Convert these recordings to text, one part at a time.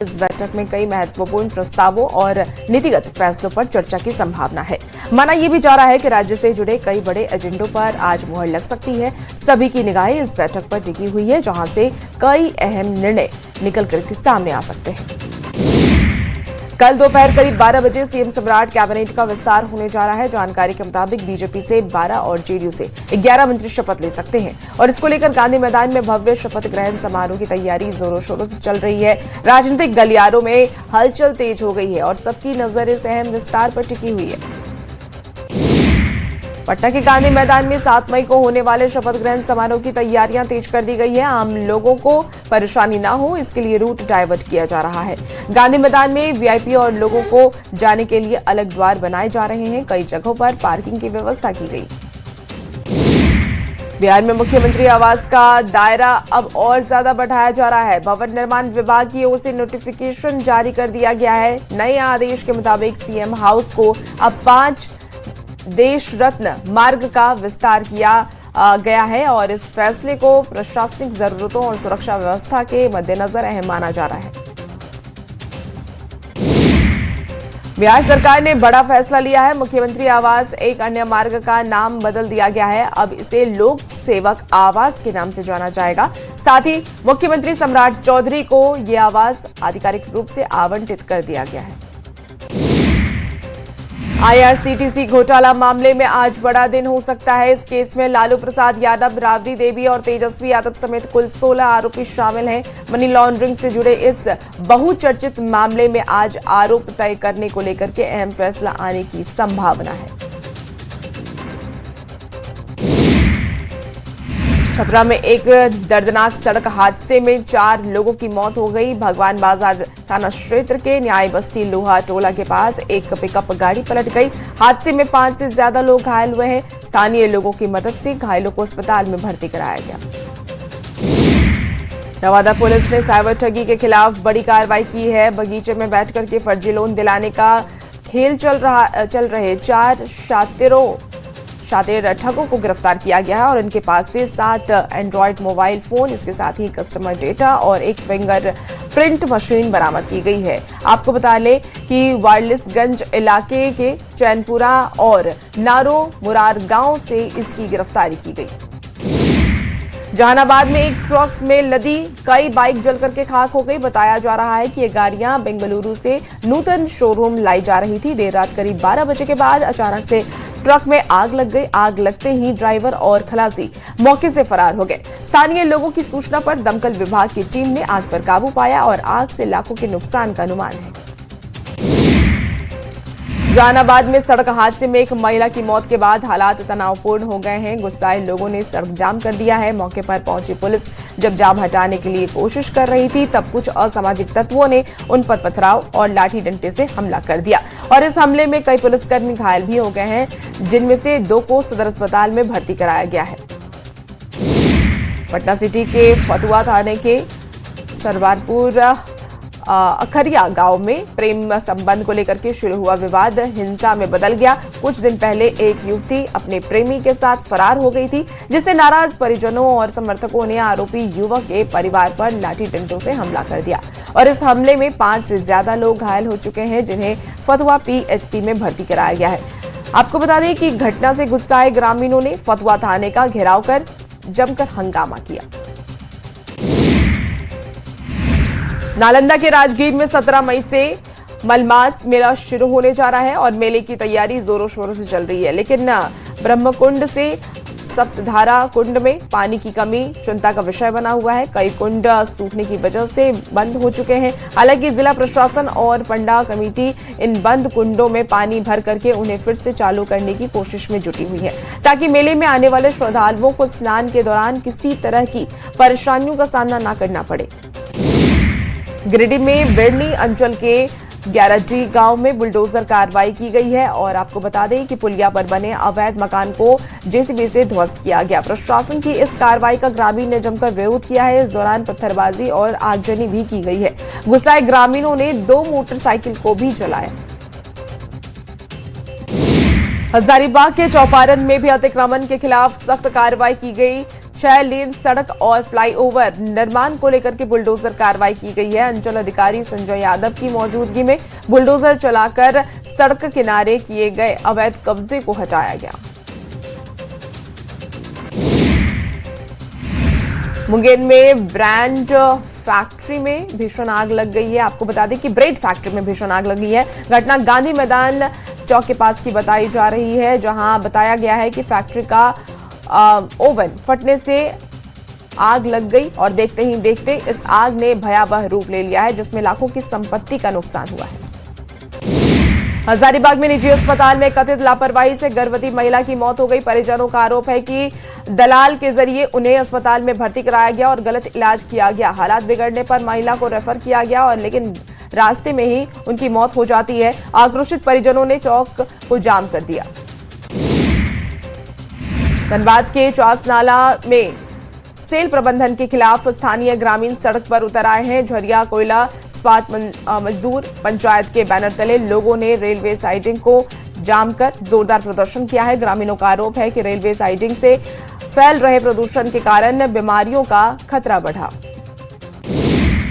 इस बैठक में कई महत्वपूर्ण प्रस्तावों और नीतिगत फैसलों पर चर्चा की संभावना है। माना यह भी जा रहा है कि राज्य से जुड़े कई बड़े एजेंडों पर आज मुहर लग सकती है। सभी की निगाहें इस बैठक पर टिकी हुई है, जहां से कई अहम निर्णय निकल कर सामने आ सकते हैं। कल दोपहर करीब 12 बजे सीएम सम्राट कैबिनेट का विस्तार होने जा रहा है। जानकारी के मुताबिक बीजेपी से 12 और जेडीयू से 11 मंत्री शपथ ले सकते हैं और इसको लेकर गांधी मैदान में भव्य शपथ ग्रहण समारोह की तैयारी जोरों शोरों से चल रही है। राजनीतिक गलियारों में हलचल तेज हो गई है और सबकी नजर इस अहम विस्तार पर टिकी हुई है। पटना के गांधी मैदान में 7 मई को होने वाले शपथ ग्रहण समारोह की तैयारियां तेज कर दी गई है। आम लोगों को परेशानी ना हो, इसके लिए रूट डाइवर्ट किया जा रहा है। गांधी मैदान में वीआईपी और लोगों को जाने के लिए अलग द्वार बनाए जा रहे हैं। कई जगहों पर पार्किंग की व्यवस्था की गई। बिहार में मुख्यमंत्री आवास का दायरा अब और ज्यादा बढ़ाया जा रहा है। भवन निर्माण विभाग की ओर से नोटिफिकेशन जारी कर दिया गया है। नए आदेश के मुताबिक सीएम हाउस को अब 5 देश रत्न मार्ग का विस्तार किया गया है और इस फैसले को प्रशासनिक जरूरतों और सुरक्षा व्यवस्था के मद्देनजर अहम माना जा रहा है। बिहार सरकार ने बड़ा फैसला लिया है। मुख्यमंत्री आवास एक अन्य मार्ग का नाम बदल दिया गया है। अब इसे लोक सेवक आवास के नाम से जाना जाएगा। साथ ही मुख्यमंत्री सम्राट चौधरी को यह आवास आधिकारिक रूप से आवंटित कर दिया गया है। आईआरसीटीसी घोटाला मामले में आज बड़ा दिन हो सकता है। इस केस में लालू प्रसाद यादव, राबड़ी देवी और तेजस्वी यादव समेत कुल 16 आरोपी शामिल हैं। मनी लॉन्ड्रिंग से जुड़े इस बहुचर्चित मामले में आज आरोप तय करने को लेकर के अहम फैसला आने की संभावना है। छपरा में एक दर्दनाक सड़क हादसे में 4 लोगों की मौत हो गई। भगवान बाजार थाना क्षेत्र के न्याय बस्ती लोहा टोला के पास एक पिकअप गाड़ी पलट गई। हादसे में 5 से ज्यादा लोग घायल हुए हैं। स्थानीय लोगों की मदद से घायलों को अस्पताल में भर्ती कराया गया। नवादा पुलिस ने साइबर ठगी के खिलाफ बड़ी कार्रवाई की है। बगीचे में बैठकर के फर्जी लोन दिलाने का खेल चल रहे 4 शातिर ठगों को गिरफ्तार किया गया है और इनके पास से 7 एंड्रॉयड मोबाइल फोन, इसके साथ ही कस्टमर डेटा और एक फिंगर प्रिंट मशीन बरामद की गई है। आपको बता लें कि वायरलेसगंज इलाके के चैनपुरा और नारो मुरार गांव से इसकी गिरफ्तारी की गई। जहानाबाद में एक ट्रक में लदी कई बाइक जलकर के खाक हो गई। बताया जा रहा है कि ये गाड़ियां बेंगलुरु से नूतन शोरूम लाई जा रही थी। देर रात करीब 12 बजे के बाद अचानक से ट्रक में आग लग गई। आग लगते ही ड्राइवर और खलासी मौके से फरार हो गए। स्थानीय लोगों की सूचना पर दमकल विभाग की टीम ने आग पर काबू पाया और आग से लाखों के नुकसान का अनुमान है। जहानाबाद में सड़क हादसे में एक महिला की मौत के बाद हालात तनावपूर्ण हो गए हैं। गुस्साए लोगों ने सड़क जाम कर दिया है। मौके पर पहुंची पुलिस जब जाम हटाने के लिए कोशिश कर रही थी, तब कुछ असामाजिक तत्वों ने उन पर पथराव और लाठी डंडे से हमला कर दिया और इस हमले में कई पुलिसकर्मी घायल भी हो गए हैं, जिनमें से 2 को सदर अस्पताल में भर्ती कराया गया है। पटना सिटी के फतुहा थाने के सरवारपुर अखरिया गांव में प्रेम संबंध को लेकर के शुरू हुआ विवाद हिंसा में बदल गया। कुछ दिन पहले एक युवती अपने प्रेमी के साथ फरार हो गई थी, जिससे नाराज परिजनों और समर्थकों ने आरोपी युवक के परिवार पर लाठी डंडों से हमला कर दिया और इस हमले में 5 से ज्यादा लोग घायल हो चुके हैं, जिन्हें फतुहा पीएचसी में भर्ती कराया गया है। आपको बता दें कि घटना से गुस्साए ग्रामीणों ने फतुहा थाने का घेराव कर जमकर हंगामा किया। नालंदा के राजगीर में 17 मई से मलमास मेला शुरू होने जा रहा है और मेले की तैयारी जोरों शोरों से चल रही है, लेकिन ब्रह्मकुंड से सप्तधारा कुंड में पानी की कमी चिंता का विषय बना हुआ है। कई कुंड सूखने की वजह से बंद हो चुके हैं। हालांकि जिला प्रशासन और पंडा कमेटी इन बंद कुंडों में पानी भर करके उन्हें फिर से चालू करने की कोशिश में जुटी हुई है, ताकि मेले में आने वाले श्रद्धालुओं को स्नान के दौरान किसी तरह की परेशानियों का सामना न करना पड़े। गिरिडीह में बिरनी अंचल के 11D गांव में बुलडोजर कार्रवाई की गई है और आपको बता दें कि पुलिया पर बने अवैध मकान को जेसीबी से ध्वस्त किया गया। प्रशासन की इस कार्रवाई का ग्रामीण ने जमकर विरोध किया है। इस दौरान पत्थरबाजी और आगजनी भी की गई है। गुस्साए ग्रामीणों ने 2 मोटरसाइकिल को भी जलाया। हजारीबाग के चौपारण में भी अतिक्रमण के खिलाफ सख्त कार्रवाई की गई। 6 लेन सड़क और फ्लाईओवर निर्माण को लेकर के बुलडोजर कार्रवाई की गई है। अंचल अधिकारी संजय यादव की मौजूदगी में बुलडोजर चलाकर सड़क किनारे किए गए अवैध कब्जे को हटाया गया। मुंगेर में ब्रांड फैक्ट्री में भीषण आग लग गई है। आपको बता दें कि ब्रेड फैक्ट्री में भीषण आग लगी है। घटना गांधी मैदान चौक के पास की बताई जा रही है, जहां बताया गया है कि फैक्ट्री का ओवन फटने से आग लग गई और देखते ही देखते इस आग ने भयावह रूप ले लिया है, जिसमें लाखों की संपत्ति का नुकसान हुआ है। हजारीबाग में निजी अस्पताल में कथित लापरवाही से गर्भवती महिला की मौत हो गई। परिजनों का आरोप है कि दलाल के जरिए उन्हें अस्पताल में भर्ती कराया गया और गलत इलाज किया गया। हालात बिगड़ने पर महिला को रेफर किया गया और लेकिन रास्ते में ही उनकी मौत हो जाती है। आक्रोशित परिजनों ने चौक को जाम कर दिया। धनबाद के चौसनाला में सेल प्रबंधन के खिलाफ स्थानीय ग्रामीण सड़क पर उतर आए हैं। झरिया कोयला इस्पात मजदूर पंचायत के बैनर तले लोगों ने रेलवे साइडिंग को जाम कर जोरदार प्रदर्शन किया है। ग्रामीणों का आरोप है कि रेलवे साइडिंग से फैल रहे प्रदूषण के कारण बीमारियों का खतरा बढ़ा।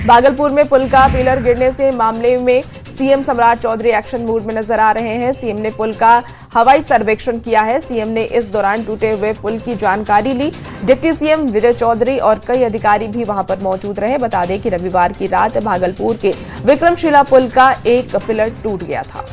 भागलपुर में पुल का पिलर गिरने से मामले में सीएम सम्राट चौधरी एक्शन मूड में नजर आ रहे हैं। सीएम ने पुल का हवाई सर्वेक्षण किया है। सीएम ने इस दौरान टूटे हुए पुल की जानकारी ली। डिप्टी सीएम विजय चौधरी और कई अधिकारी भी वहां पर मौजूद रहे। बता दें कि रविवार की रात भागलपुर के विक्रमशिला पुल का एक पिलर टूट गया था।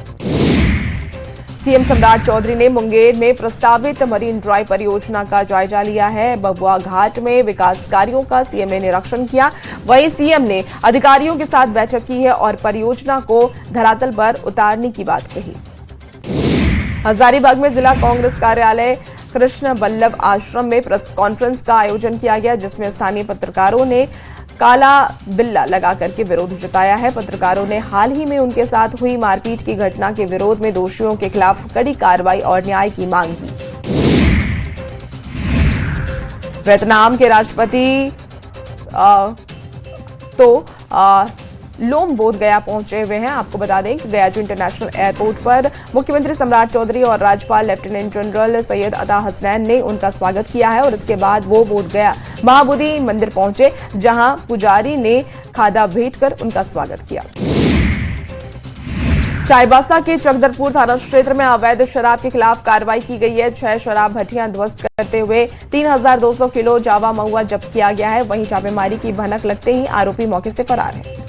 सीएम सम्राट चौधरी ने मुंगेर में प्रस्तावित मरीन ड्राइव परियोजना का जायजा लिया है। बबुआ घाट में विकास कार्यों का सीएम ने निरीक्षण किया। वहीं सीएम ने अधिकारियों के साथ बैठक की है और परियोजना को धरातल पर उतारने की बात कही। हजारीबाग में जिला कांग्रेस कार्यालय कृष्ण बल्लभ आश्रम में प्रेस कॉन्फ्रेंस का आयोजन किया गया, जिसमें स्थानीय पत्रकारों ने काला बिल्ला लगा करके विरोध जताया है। पत्रकारों ने हाल ही में उनके साथ हुई मारपीट की घटना के विरोध में दोषियों के खिलाफ कड़ी कार्रवाई और न्याय की मांग की। वियतनाम के राष्ट्रपति लोम बोध गया पहुंचे हुए हैं। आपको बता दें कि गयाजू इंटरनेशनल एयरपोर्ट पर मुख्यमंत्री सम्राट चौधरी और राज्यपाल लेफ्टिनेंट जनरल सैयद अता हसनैन ने उनका स्वागत किया है और इसके बाद वो बोध गया महाबोधि मंदिर पहुंचे, जहां पुजारी ने खादा भेंट कर उनका स्वागत किया। चाईबासा के चकदरपुर थाना क्षेत्र में अवैध शराब के खिलाफ कार्रवाई की गई है। 6 शराब भट्टियां ध्वस्त करते हुए 3200 किलो जावा महुआ जब्त किया गया है। वहीं छापेमारी की भनक लगते ही आरोपी मौके से फरार है।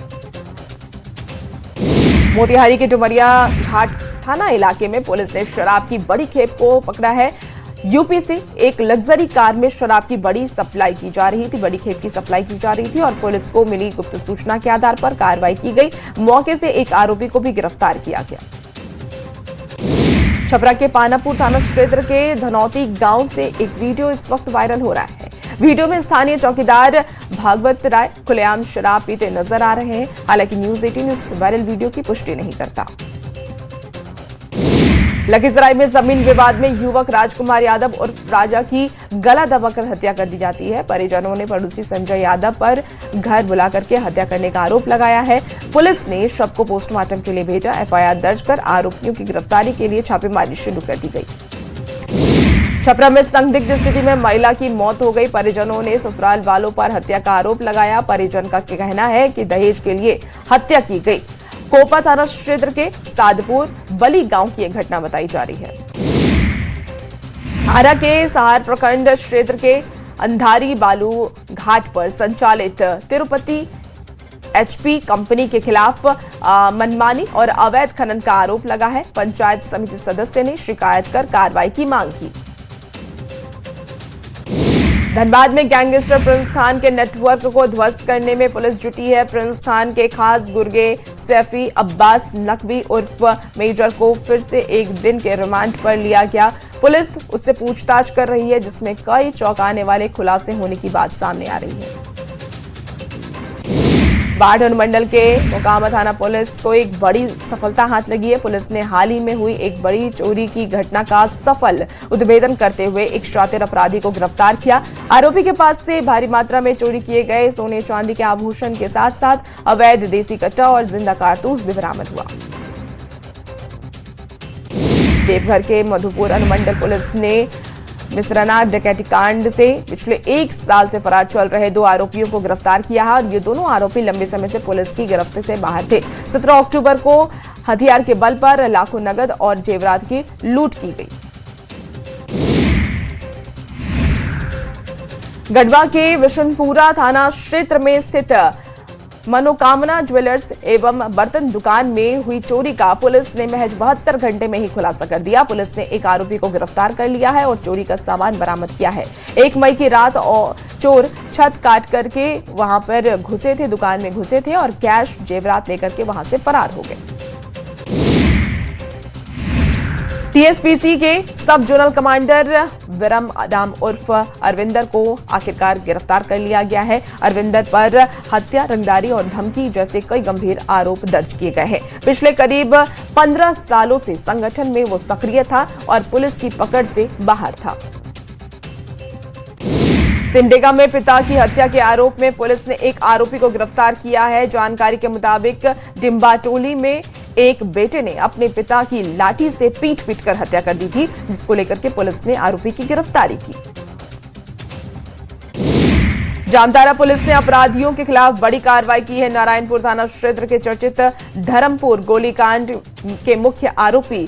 मोतिहारी के डुमरिया घाट थाना इलाके में पुलिस ने शराब की बड़ी खेप को पकड़ा है। यूपी से एक लग्जरी कार में शराब की बड़ी सप्लाई की जा रही थी। बड़ी खेप की सप्लाई की जा रही थी और पुलिस को मिली गुप्त सूचना के आधार पर कार्रवाई की गई। मौके से एक आरोपी को भी गिरफ्तार किया गया। छपरा के पानापुर थाना क्षेत्र के धनौती गांव से एक वीडियो इस वक्त वायरल हो रहा है। वीडियो में स्थानीय चौकीदार भागवत राय खुलेआम शराब पीते नजर आ रहे हैं। हालांकि न्यूज 18 इस वायरल वीडियो की पुष्टि नहीं करता। लखीसराय में जमीन विवाद में युवक राजकुमार यादव उर्फ राजा की गला दबाकर हत्या कर दी जाती है। परिजनों ने पड़ोसी संजय यादव पर घर बुलाकर के हत्या करने का आरोप लगाया है। पुलिस ने शव को पोस्टमार्टम के लिए भेजा। एफआईआर दर्ज कर आरोपियों की गिरफ्तारी के लिए छापेमारी शुरू कर दी गई। छपरा में संदिग्ध स्थिति में महिला की मौत हो गई। परिजनों ने ससुराल वालों पर हत्या का आरोप लगाया। परिजन का कहना है कि दहेज के लिए हत्या की गई। कोपा थाना क्षेत्र के सादपुर बली गांव की एक घटना बताई जा रही है। आरा के सहार प्रखंड क्षेत्र के अंधारी बालू घाट पर संचालित तिरुपति एचपी कंपनी के खिलाफ मनमानी और अवैध खनन का आरोप लगा है। पंचायत समिति सदस्य ने शिकायत कर कार्रवाई की मांग की। धनबाद में गैंगस्टर प्रिंस खान के नेटवर्क को ध्वस्त करने में पुलिस जुटी है। प्रिंस खान के खास गुर्गे सैफी अब्बास नकवी उर्फ मेजर को फिर से एक दिन के रिमांड पर लिया गया। पुलिस उससे पूछताछ कर रही है, जिसमें कई चौंकाने वाले खुलासे होने की बात सामने आ रही है। बाढ़ अनुमंडल के मोकामा थाना पुलिस को एक बड़ी सफलता हाथ लगी है। पुलिस ने हाल ही में हुई एक बड़ी चोरी की घटना का सफल उद्भेदन करते हुए एक शातिर अपराधी को गिरफ्तार किया। आरोपी के पास से भारी मात्रा में चोरी किए गए सोने चांदी के आभूषण के साथ साथ अवैध देसी कट्टा और जिंदा कारतूस भी बरामद हुआ। देवघर के मधुपुर अनुमंडल पुलिस ने मिसराना डकैती कांड से पिछले 1 साल से फरार चल रहे 2 आरोपियों को गिरफ्तार किया है और ये दोनों आरोपी लंबे समय से पुलिस की गिरफ्त से बाहर थे। 17 अक्टूबर को हथियार के बल पर लाखों नगद और जेवरात की लूट की गई। गढ़वा के विशनपुरा थाना क्षेत्र में स्थित मनोकामना ज्वेलर्स एवं बर्तन दुकान में हुई चोरी का पुलिस ने महज 72 घंटे में ही खुलासा कर दिया। पुलिस ने एक आरोपी को गिरफ्तार कर लिया है और चोरी का सामान बरामद किया है। 1 मई की रात और चोर छत काट करके वहां पर घुसे थे, दुकान में घुसे थे और कैश जेवरात लेकर के वहां से फरार हो गए। टीएसपीसी के सब जोनल कमांडर विरम आदाम उर्फ अरविंदर को आखिरकार गिरफ्तार कर लिया गया है। अरविंदर पर हत्या, रंगदारी और धमकी जैसे कई गंभीर आरोप दर्ज किए गए हैं। पिछले करीब 15 सालों से संगठन में वो सक्रिय था और पुलिस की पकड़ से बाहर था। सिमडेगा में पिता की हत्या के आरोप में पुलिस ने एक आरोपी को गिरफ्तार किया है। जानकारी के मुताबिक डिम्बाटोली में एक बेटे ने अपने पिता की लाठी से पीट कर हत्या कर दी थी, जिसको लेकर के पुलिस ने आरोपी की गिरफ्तारी की। जामताड़ा पुलिस ने अपराधियों के खिलाफ बड़ी कार्रवाई की है। नारायणपुर थाना क्षेत्र के चर्चित धर्मपुर गोलीकांड के मुख्य आरोपी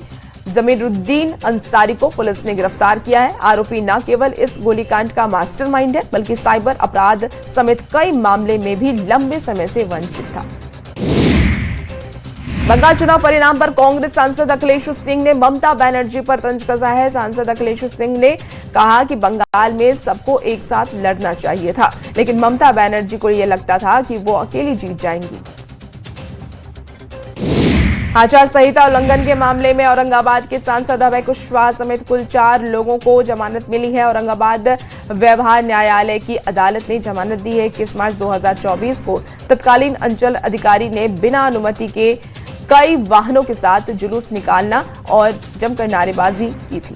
जमीरुद्दीन अंसारी को पुलिस ने गिरफ्तार किया है। आरोपी न केवल इस गोलीकांड का मास्टरमाइंड है, बल्कि साइबर अपराध समेत कई मामले में भी लंबे समय से वंचित था। बंगाल चुनाव परिणाम पर कांग्रेस सांसद अखिलेश सिंह ने ममता बनर्जी पर तंज कसा है। सांसद अखिलेश सिंह ने कहा कि बंगाल में सबको एक साथ लड़ना चाहिए था, लेकिन ममता बनर्जी को यह लगता था कि वो अकेली जीत जाएंगी। आचार संहिता उल्लंघन के मामले में औरंगाबाद के सांसद अभय कुशवाहा समेत कुल 4 लोगों को जमानत मिली है। औरंगाबाद व्यवहार न्यायालय की अदालत ने जमानत दी है। 21 मार्च 2024 को तत्कालीन अंचल अधिकारी ने बिना अनुमति के कई वाहनों के साथ जुलूस निकालना और जमकर नारेबाजी की थी।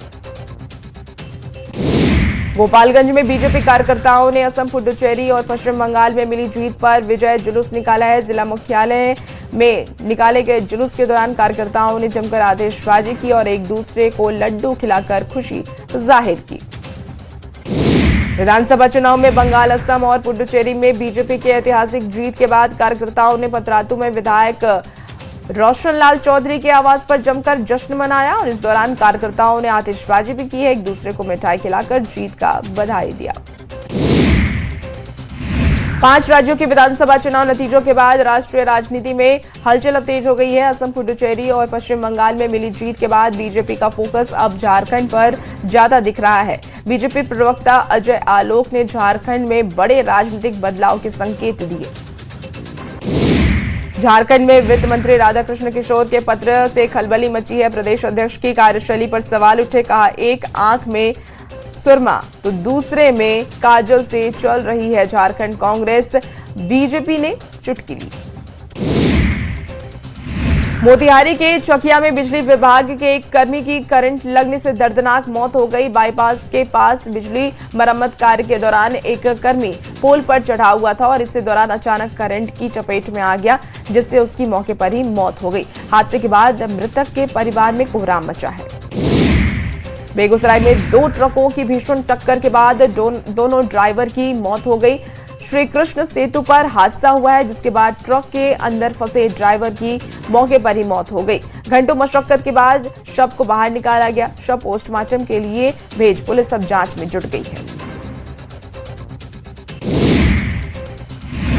गोपालगंज में बीजेपी कार्यकर्ताओं ने असम, पुडुचेरी और पश्चिम बंगाल में मिली जीत पर विजय जुलूस निकाला है। जिला मुख्यालय में निकाले गए जुलूस के दौरान कार्यकर्ताओं ने जमकर आतिशबाजी की और एक दूसरे को लड्डू खिलाकर खुशी जाहिर की। विधानसभा चुनाव में बंगाल, असम और पुडुचेरी में बीजेपी की ऐतिहासिक जीत के बाद कार्यकर्ताओं ने पतरातू में विधायक रोशन लाल चौधरी के आवास पर जमकर जश्न मनाया और इस दौरान कार्यकर्ताओं ने आतिशबाजी भी की है। एक दूसरे को मिठाई खिलाकर जीत का बधाई दिया। 5 राज्यों के विधानसभा चुनाव नतीजों के बाद राष्ट्रीय राजनीति में हलचल अब तेज हो गई है। असम, पुडुचेरी और पश्चिम बंगाल में मिली जीत के बाद बीजेपी का फोकस अब झारखंड पर ज्यादा दिख रहा है। बीजेपी प्रवक्ता अजय आलोक ने झारखंड में बड़े राजनीतिक बदलाव के संकेत दिए। झारखंड में वित्त मंत्री राधाकृष्ण किशोर के पत्र से खलबली मची है। प्रदेश अध्यक्ष की कार्यशैली पर सवाल उठे। कहा, एक आंख में सुरमा तो दूसरे में काजल से चल रही है झारखंड कांग्रेस, बीजेपी ने चुटकी ली। मोतिहारी के चकिया में बिजली विभाग के एक कर्मी की करंट लगने से दर्दनाक मौत हो गई। बाईपास के पास बिजली मरम्मत कार्य के दौरान एक कर्मी पोल पर चढ़ा हुआ था और इसी दौरान अचानक करंट की चपेट में आ गया, जिससे उसकी मौके पर ही मौत हो गई। हादसे के बाद मृतक के परिवार में कोहराम मचा है। बेगूसराय में 2 ट्रकों की भीषण टक्कर के बाद दोनों ड्राइवर की मौत हो गई। श्री कृष्ण सेतु पर हादसा हुआ है, जिसके बाद ट्रक के अंदर फंसे ड्राइवर की मौके पर ही मौत हो गई। घंटों मशक्कत के बाद शव को बाहर निकाला गया। शव पोस्टमार्टम के लिए भेज पुलिस अब जांच में जुट गई है।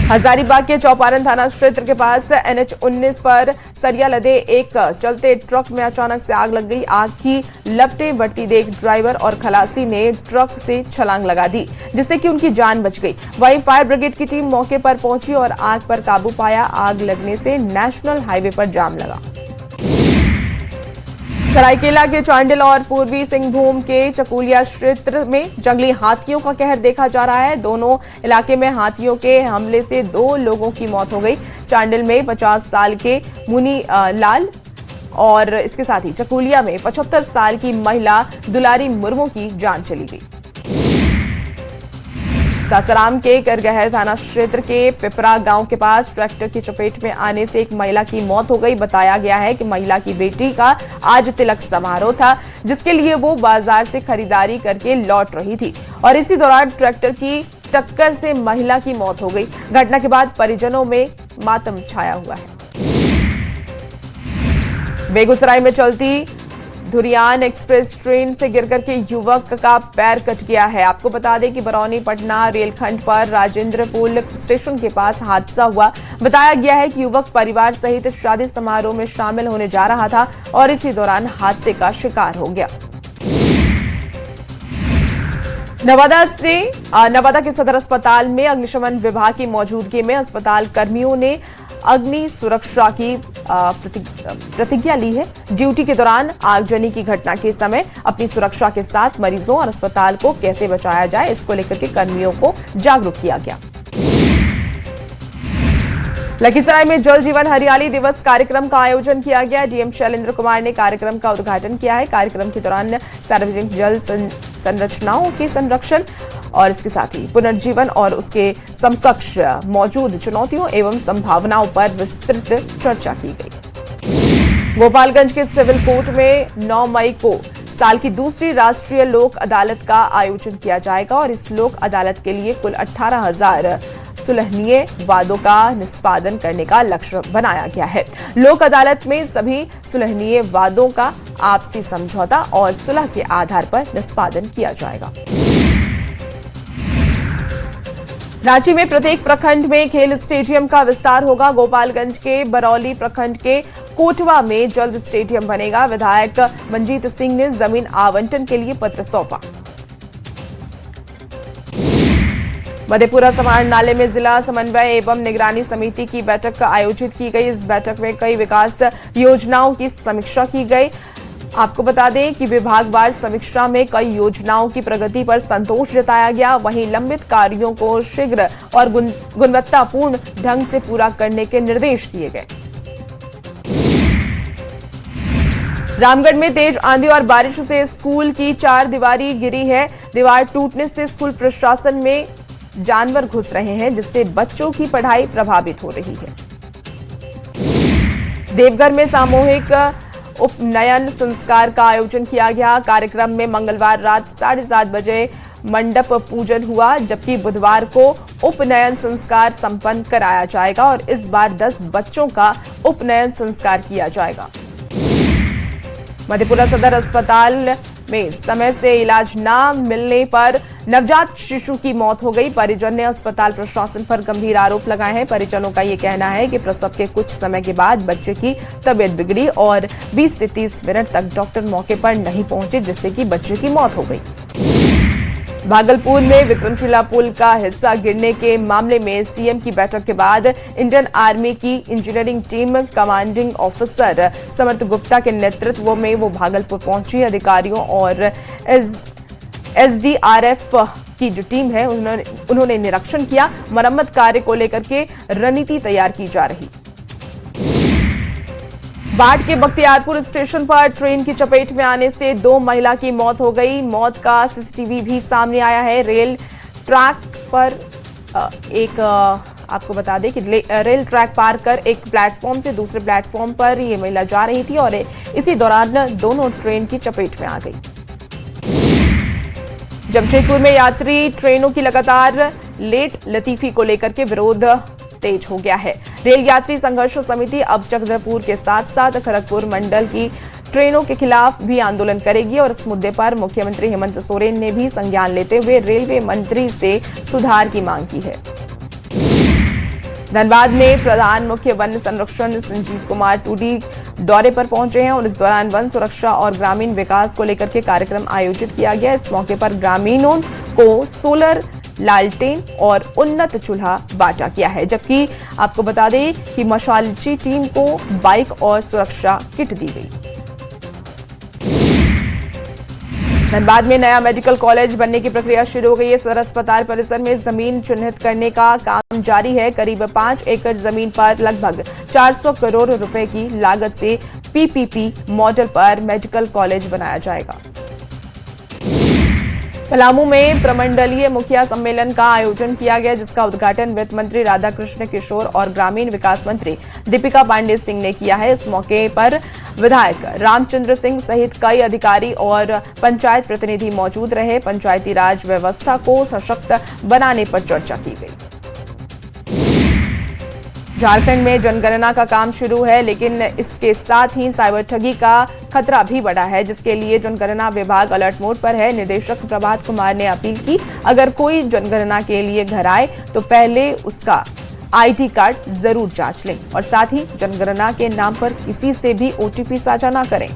हजारीबाग के चौपारण थाना क्षेत्र के पास NH 19 पर सरिया लदे एक चलते ट्रक में अचानक से आग लग गई। आग की लपटें बढ़ती देख ड्राइवर और खलासी ने ट्रक से छलांग लगा दी, जिससे कि उनकी जान बच गई। वहीं फायर ब्रिगेड की टीम मौके पर पहुंची और आग पर काबू पाया। आग लगने से नेशनल हाईवे पर जाम लगा। सरायकेला के चांडिल और पूर्वी सिंहभूम के चकुलिया क्षेत्र में जंगली हाथियों का कहर देखा जा रहा है। दोनों इलाके में हाथियों के हमले से 2 लोगों की मौत हो गई। चांडिल में 50 साल के मुनी लाल और इसके साथ ही चकुलिया में 75 साल की महिला दुलारी मुर्मू की जान चली गई। सासाराम के करगहर थाना क्षेत्र के पिपरा गांव के पास ट्रैक्टर की चपेट में आने से एक महिला की मौत हो गई। बताया गया है कि महिला की बेटी का आज तिलक समारोह था, जिसके लिए वो बाजार से खरीदारी करके लौट रही थी और इसी दौरान ट्रैक्टर की टक्कर से महिला की मौत हो गई। घटना के बाद परिजनों में मातम छाया हुआ है। बेगूसराय में चलती धुरियान एक्सप्रेस ट्रेन से गिरकर के युवक का पैर कट गया है। आपको बता दें कि बरौनी पटना रेलखंड पर राजेंद्र पुल स्टेशन के पास हादसा हुआ। बताया गया है कि युवक परिवार सहित शादी समारोह में शामिल होने जा रहा था और इसी दौरान हादसे का शिकार हो गया। नवादा के सदर अस्पताल में अग्निशमन विभाग की मौजूदगी में अस्पताल कर्मियों ने अग्नि सुरक्षा की प्रतिज्ञा ली है। ड्यूटी के दौरान आगजनी की घटना के समय अपनी सुरक्षा के साथ मरीजों और अस्पताल को कैसे बचाया जाए, इसको लेकर के कर्मियों को जागरूक किया गया। लखीसराय में जल जीवन हरियाली दिवस कार्यक्रम का आयोजन किया गया। डीएम शैलेंद्र कुमार ने कार्यक्रम का उद्घाटन किया है। कार्यक्रम के दौरान सार्वजनिक जल संरचनाओं के संरक्षण और इसके साथ ही पुनर्जीवन और उसके समकक्ष मौजूद चुनौतियों एवं संभावनाओं पर विस्तृत चर्चा की गई। गोपालगंज के सिविल कोर्ट में 9 मई को साल की दूसरी राष्ट्रीय लोक अदालत का आयोजन किया जाएगा और इस लोक अदालत के लिए कुल 18,000 सुलहनीय वादों का निष्पादन करने का लक्ष्य बनाया गया है। लोक अदालत में सभी सुलहनीय वादों का आपसी समझौता और सुलह के आधार पर निष्पादन किया जाएगा। रांची में प्रत्येक प्रखंड में खेल स्टेडियम का विस्तार होगा। गोपालगंज के बरौली प्रखंड के कोटवा में जल्द स्टेडियम बनेगा। विधायक मंजीत सिंह ने जमीन आवंटन के लिए पत्र सौंपा। मधेपुरा समाहरणालय में जिला समन्वय एवं निगरानी समिति की बैठक आयोजित की गई। इस बैठक में कई विकास योजनाओं की समीक्षा की गई। आपको बता दें कि विभागवार समीक्षा में कई योजनाओं की प्रगति पर संतोष जताया गया। वहीं लंबित कार्यों को शीघ्र और गुणवत्तापूर्ण ढंग से पूरा करने के निर्देश दिए गए। रामगढ़ में तेज आंधी और बारिश से स्कूल की 4 दीवारी गिरी है। दीवार टूटने से स्कूल प्रशासन में जानवर घुस रहे हैं, जिससे बच्चों की पढ़ाई प्रभावित हो रही है। देवघर में सामूहिक उपनयन संस्कार का आयोजन किया गया। कार्यक्रम में मंगलवार रात 7:30 बजे मंडप पूजन हुआ, जबकि बुधवार को उपनयन संस्कार संपन्न कराया जाएगा और इस बार 10 बच्चों का उपनयन संस्कार किया जाएगा। मधेपुरा सदर अस्पताल में समय से इलाज न मिलने पर नवजात शिशु की मौत हो गई। परिजन ने अस्पताल प्रशासन पर गंभीर आरोप लगाए हैं। परिजनों का ये कहना है कि प्रसव के कुछ समय के बाद बच्चे की तबीयत बिगड़ी और 20 से 30 मिनट तक डॉक्टर मौके पर नहीं पहुंचे, जिससे कि बच्चे की मौत हो गई। भागलपुर में विक्रमशिला पुल का हिस्सा गिरने के मामले में सीएम की बैठक के बाद इंडियन आर्मी की इंजीनियरिंग टीम कमांडिंग ऑफिसर समर्थ गुप्ता के नेतृत्व में वो भागलपुर पहुंची। अधिकारियों और एसडीआरएफ की जो टीम है उन्होंने निरीक्षण किया। मरम्मत कार्य को लेकर के रणनीति तैयार की जा रही। बाट के बख्तियारपुर स्टेशन पर ट्रेन की चपेट में आने से 2 महिला की मौत हो गई। मौत का सीसीटीवी भी सामने आया है। रेल ट्रैक पर आपको बता दें कि रेल ट्रैक पार कर एक प्लेटफॉर्म से दूसरे प्लेटफॉर्म पर ये महिला जा रही थी और इसी दौरान दोनों ट्रेन की चपेट में आ गई। जमशेदपुर में यात्री ट्रेनों की लगातार लेट लतीफी को लेकर के विरोध तेज हो गया है। रेल यात्री संघर्ष समिति अब चक्रधरपुर के साथ साथ खड़गपुर मंडल की ट्रेनों के खिलाफ भी आंदोलन करेगी और इस मुद्दे पर मुख्यमंत्री हेमंत सोरेन ने भी संज्ञान लेते हुए रेलवे मंत्री से सुधार की मांग की है। धनबाद में प्रधान मुख्य वन संरक्षण संजीव कुमार टूडी दौरे पर पहुंचे हैं और इस दौरान वन सुरक्षा और ग्रामीण विकास को लेकर के कार्यक्रम आयोजित किया गया। इस मौके पर ग्रामीणों को सोलर लालटेन और उन्नत चूल्हा बांटा गया है, जबकि आपको बता दें कि मशालची टीम को बाइक और सुरक्षा किट दी गई। धनबाद में नया मेडिकल कॉलेज बनने की प्रक्रिया शुरू हो गई है। सदर अस्पताल परिसर में जमीन चिन्हित करने का काम जारी है। करीब 5 एकड़ जमीन पर लगभग 400 करोड़ रुपए की लागत से पीपीपी मॉडल पर मेडिकल कॉलेज बनाया जाएगा। पलामू में प्रमंडलीय मुखिया सम्मेलन का आयोजन किया गया, जिसका उद्घाटन वित्त मंत्री राधाकृष्ण किशोर और ग्रामीण विकास मंत्री दीपिका पांडे सिंह ने किया है। इस मौके पर विधायक रामचंद्र सिंह सहित कई अधिकारी और पंचायत प्रतिनिधि मौजूद रहे। पंचायती राज व्यवस्था को सशक्त बनाने पर चर्चा की गई। झारखंड में जनगणना का काम शुरू है, लेकिन इसके साथ ही साइबर ठगी का खतरा भी बढ़ा है, जिसके लिए जनगणना विभाग अलर्ट मोड पर है। निदेशक प्रभात कुमार ने अपील की, अगर कोई जनगणना के लिए घर आए तो पहले उसका आईडी कार्ड जरूर जांच लें और साथ ही जनगणना के नाम पर किसी से भी ओटीपी साझा न करें।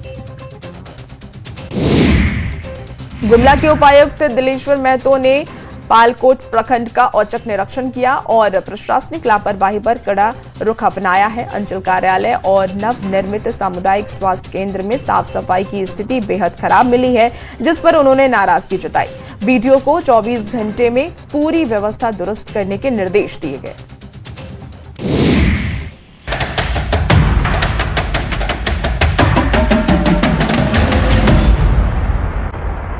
गुमला के उपायुक्त दिलेश्वर महतो ने पालकोट प्रखंड का औचक निरीक्षण किया और प्रशासनिक लापरवाही पर कड़ा रुख अपनाया है। अंचल कार्यालय और नवनिर्मित सामुदायिक स्वास्थ्य केंद्र में साफ सफाई की स्थिति बेहद खराब मिली है, जिस पर उन्होंने नाराजगी जताई। बीडीओ को 24 घंटे में पूरी व्यवस्था दुरुस्त करने के निर्देश दिए गए।